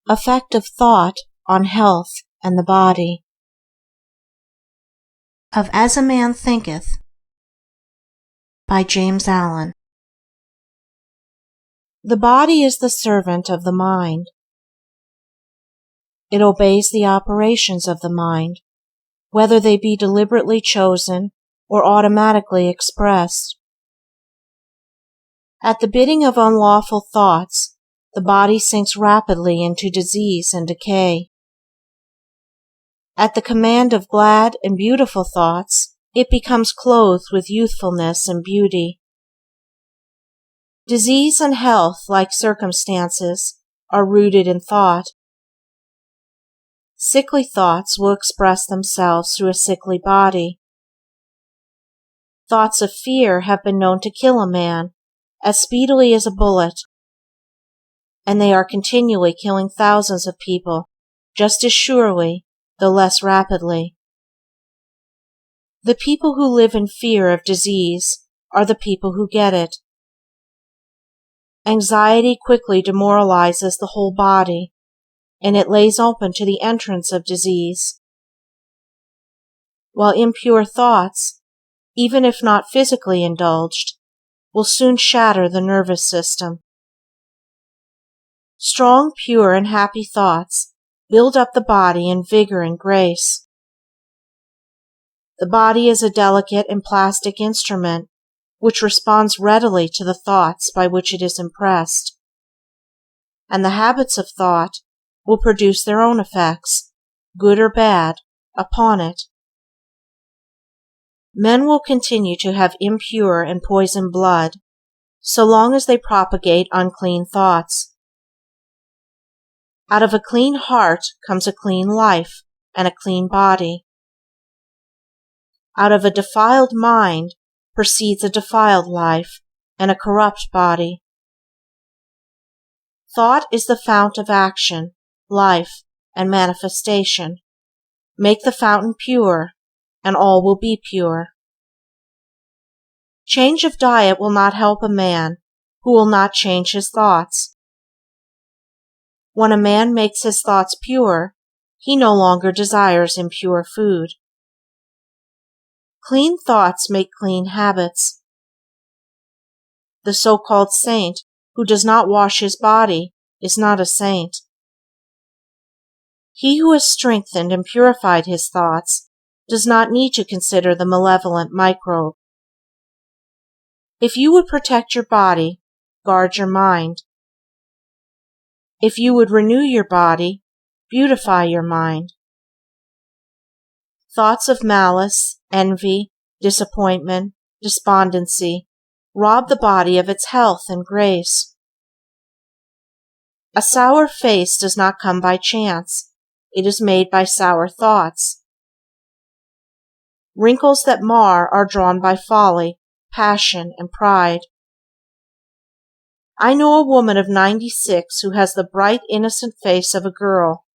Effect of Thought on Health and the Body. Of As a Man Thinketh, by James Allen. The body is the servant of the mind. It obeys the operations of the mind, whether they be deliberately chosen or automatically expressed. At the bidding of unlawful thoughts, the body sinks rapidly into disease and decay. At the command of glad and beautiful thoughts, it becomes clothed with youthfulness and beauty. Disease and health, like circumstances, are rooted in thought. Sickly thoughts will express themselves through a sickly body. Thoughts of fear have been known to kill a man as speedily as a bullet, and they are continually killing thousands of people just as surely, though less rapidly. The people who live in fear of disease are the people who get it. Anxiety quickly demoralizes the whole body, and it lays open to the entrance of disease. While impure thoughts, even if not physically indulged, will soon shatter the nervous system. Strong, pure, and happy thoughts build up the body in vigor and grace. The body is a delicate and plastic instrument which responds readily to the thoughts by which it is impressed, and the habits of thought will produce their own effects, good or bad, upon it. Men will continue to have impure and poisoned blood so long as they propagate unclean thoughts. Out of a clean heart comes a clean life and a clean body. Out of a defiled mind proceeds a defiled life and a corrupt body. Thought is the fount of action, life, and manifestation. Make the fountain pure, and all will be pure. Change of diet will not help a man who will not change his thoughts. When a man makes his thoughts pure, he no longer desires impure food. Clean thoughts make clean habits. The so-called saint who does not wash his body is not a saint. He who has strengthened and purified his thoughts does not need to consider the malevolent microbe. If you would protect your body, guard your mind. If you would renew your body, beautify your mind. Thoughts of malice, envy, disappointment, despondency rob the body of its health and grace. A sour face does not come by chance. It is made by sour thoughts. Wrinkles that mar are drawn by folly, passion, and pride. I know a woman of 96 who has the bright, innocent face of a girl.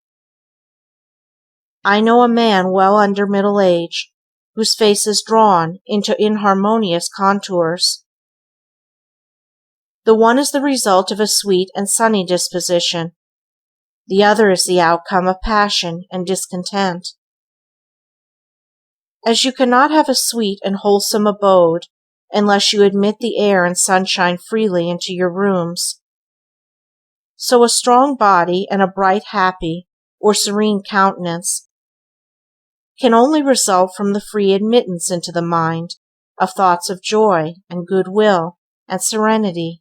I know a man well under middle age whose face is drawn into inharmonious contours. The one is the result of a sweet and sunny disposition. The other is the outcome of passion and discontent. As you cannot have a sweet and wholesome abode unless you admit the air and sunshine freely into your rooms, so a strong body and a bright, happy, or serene countenance can only result from the free admittance into the mind of thoughts of joy and goodwill and serenity.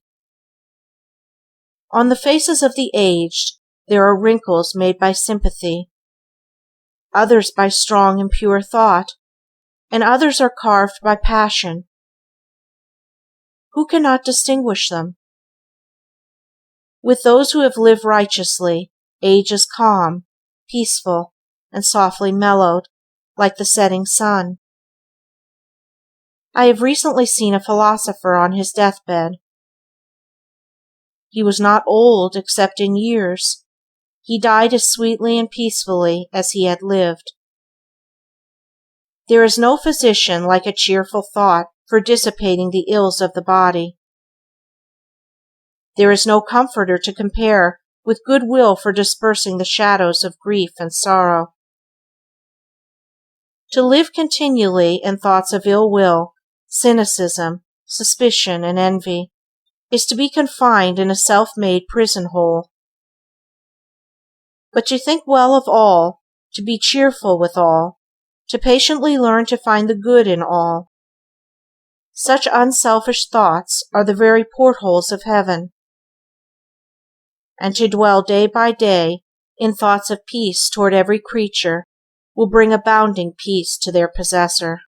On the faces of the aged there are wrinkles made by sympathy, others by strong and pure thought, and others are carved by passion. Who cannot distinguish them? With those who have lived righteously, age is calm, peaceful, and softly mellowed, like the setting sun. I have recently seen a philosopher on his deathbed. He was not old except in years. He died as sweetly and peacefully as he had lived. There is no physician like a cheerful thought for dissipating the ills of the body. There is no comforter to compare with good will for dispersing the shadows of grief and sorrow. To live continually in thoughts of ill will, cynicism, suspicion, and envy is to be confined in a self-made prison-hole. But to think well of all, to be cheerful with all, to patiently learn to find the good in all, such unselfish thoughts are the very portholes of heaven. And to dwell day by day in thoughts of peace toward every creature will bring abounding peace to their possessor.